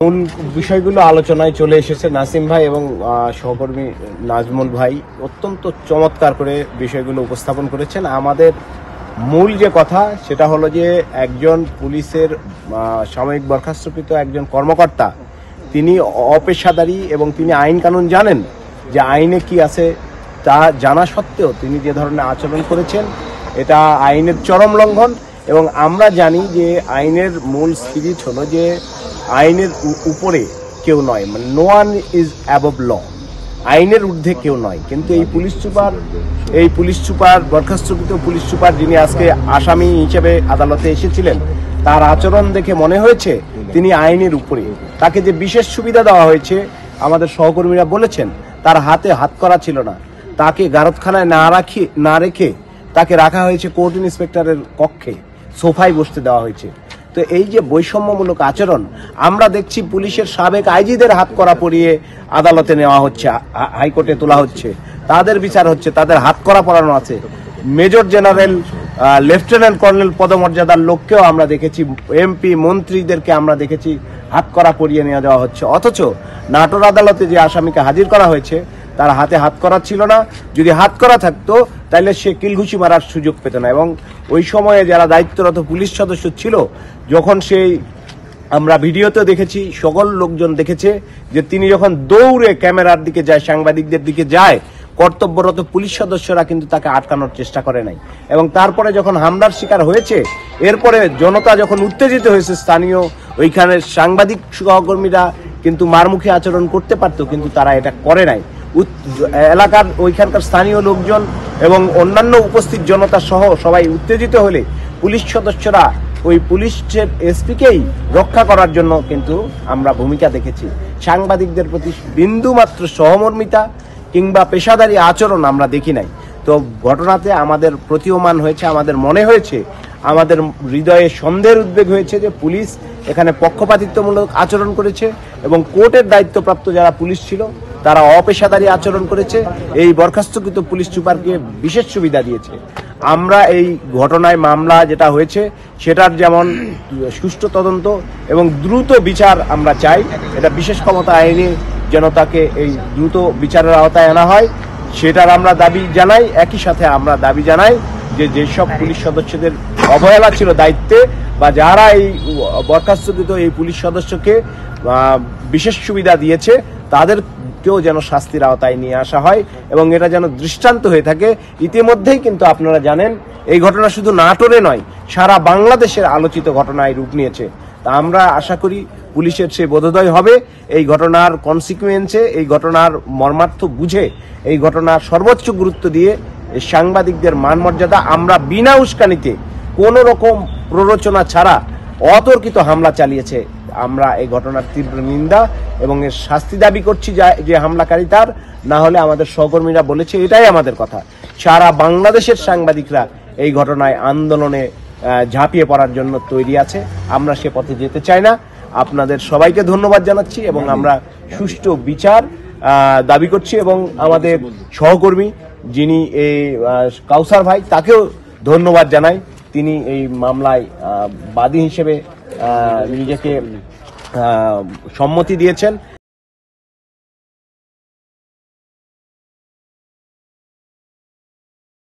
মূল বিষয়গুলো আলোচনায় চলে এসেছে। নাসিম ভাই এবং সহকর্মী নাজমুল ভাই অত্যন্ত চমৎকার করে বিষয়গুলো উপস্থাপন করেছেন। আমাদের মূল যে কথা সেটা হলো যে একজন পুলিশের সাময়িক বরখাস্তকৃত একজন কর্মকর্তা, তিনি অপেশাদারী এবং তিনি আইন কানুন জানেন যে আইনে কি আছে তা জানা সত্ত্বেও তিনি যে ধরনের আচরণ করেছেন এটা আইনের চরম লঙ্ঘন। এবং আমরা জানি যে আইনের মূল স্পিরিট হলো যে আইনের উপরে কেউ নয়, মানে নো ওয়ান ইজ অ্যাবভ ল, আইনের ঊর্ধ্বে কেউ নয়। কিন্তু এই পুলিশ সুপার বরখাস্তকৃত পুলিশ সুপার যিনি আজকে আসামি হিসেবে আদালতে এসেছিলেন, তার আচরণ দেখে মনে হয়েছে তিনি আইনের উপরে। তাকে যে বিশেষ সুবিধা দেওয়া হয়েছে আমাদের সহকর্মীরা বলেছেন, তার হাতে হাত করা ছিল না, তাকে গারদখানায় না রেখে তাকে রাখা হয়েছে কোর্ট ইন্সপেক্টরের কক্ষে, সোফায় বসতে দেওয়া হয়েছে। তো এই যে বৈষম্যমূলক আচরণ আমরা দেখছি, পুলিশের সাবেক আইজিদের হাত করা পরিয়ে আদালতে নেওয়া হচ্ছে, হাইকোর্টে তোলা হচ্ছে, তাদের বিচার হচ্ছে, তাদের হাত করা পড়ানো আছে। মেজর জেনারেল, লেফটেন্যান্ট কর্নেল পদমর্যাদার লোককেও আমরা দেখেছি, এমপি মন্ত্রীদেরকে আমরা দেখেছি হাত করা পরিয়ে নিয়ে যাওয়া হচ্ছে। অথচ নাটোর আদালতে যে আসামিকে হাজির করা হয়েছে তার হাতে হাত করা ছিল না। যদি হাত করা থাকতো তাহলে সে কিলঘুষি মারার সুযোগ পেত না। এবং ওই সময়ে যারা দায়িত্বরত পুলিশ সদস্য ছিল, যখন সেই আমরা ভিডিওতে দেখেছি, সকল লোকজন দেখেছে যে তিনি যখন দৌড়ে ক্যামেরার দিকে যায়, সাংবাদিকদের দিকে যায়, কর্তব্যরত পুলিশ সদস্যরা কিন্তু তাকে আটকানোর চেষ্টা করে নাই। এবং তারপরে যখন হামলার শিকার হয়েছে, এরপরে জনতা যখন উত্তেজিত হয়েছে, স্থানীয় ওইখানের সাংবাদিক সহকর্মীরা কিন্তু মারমুখী আচরণ করতে পারতো, কিন্তু তারা এটা করে নাই। এলাকার ওইখানকার স্থানীয় লোকজন এবং অন্যান্য উপস্থিত জনতা সহ সবাই উত্তেজিত হলে পুলিশ সদস্যরা ওই পুলিশের এসপিকেই রক্ষা করার জন্য কিন্তু আমরা ভূমিকা দেখেছি। সাংবাদিকদের প্রতি বিন্দুমাত্র সহমর্মিতা কিংবা পেশাদারী আচরণ আমরা দেখি নাই। তো ঘটনাতে আমাদের প্রতীয়মান হয়েছে, আমাদের মনে হয়েছে, আমাদের হৃদয়ে সন্দেহের উদ্বেগ হয়েছে যে পুলিশ এখানে পক্ষপাতিত্বমূলক আচরণ করেছে এবং কোর্টের দায়িত্বপ্রাপ্ত যারা পুলিশ ছিল তারা অপেশাদারী আচরণ করেছে, এই বরখাস্তকৃত পুলিশ সুপারকে বিশেষ সুবিধা দিয়েছে। আমরা এই ঘটনায় মামলা যেটা হয়েছে সেটার যেমন সুষ্ঠু তদন্ত এবং দ্রুত বিচার আমরা চাই, এটা বিশেষ ক্ষমতা আইনে যেন তাকে এই দ্রুত বিচারের আওতায় আনা হয় সেটার আমরা দাবি জানাই। একই সাথে আমরা দাবি জানাই যে যেসব পুলিশ সদস্যদের অবহেলা ছিল দায়িত্বে, বা যারা এই বরখাস্তকৃত এই পুলিশ সদস্যকে বিশেষ সুবিধা দিয়েছে, তাদেরকেও যেন শাস্তির আওতায় নিয়ে আসা হয় এবং এটা যেন দৃষ্টান্ত হয়ে থাকে। ইতিমধ্যেই কিন্তু আপনারা জানেন এই ঘটনা শুধু নাটোরে নয়, সারা বাংলাদেশের আলোচিত ঘটনায় রূপ নিয়েছে। তা আমরা আশা করি পুলিশের সে বোধোদয় হবে, এই ঘটনার কনসিকুয়েন্সে, এই ঘটনার মর্মার্থ বুঝে, এই ঘটনার সর্বোচ্চ গুরুত্ব দিয়ে সাংবাদিকদের মান মর্যাদা, আমরা বিনা উস্কানিতে কোনো রকম প্ররোচনা ছাড়া অতর্কিত হামলা চালিয়েছে, আমরা এই ঘটনার তীব্র নিন্দা এবং এর শাস্তি দাবি করছি। যে হামলাকারী তার না হলে আমাদের সহকর্মীরা বলেছে, এটাই আমাদের কথা, সারা বাংলাদেশের সাংবাদিকরা এই ঘটনায় আন্দোলনে ঝাঁপিয়ে পড়ার জন্য তৈরি আছে। আমরা সে পথে যেতে চাই না। আপনাদের সবাইকে ধন্যবাদ জানাচ্ছি এবং আমরা সুষ্ঠু বিচার দাবি করছি। এবং আমাদের সহকর্মী যিনি এই কাউসার ভাই, তাকেও ধন্যবাদ জানাই। তিনি এই মামলায় বাদী হিসেবে নিজেকে সম্মতি দিয়েছেন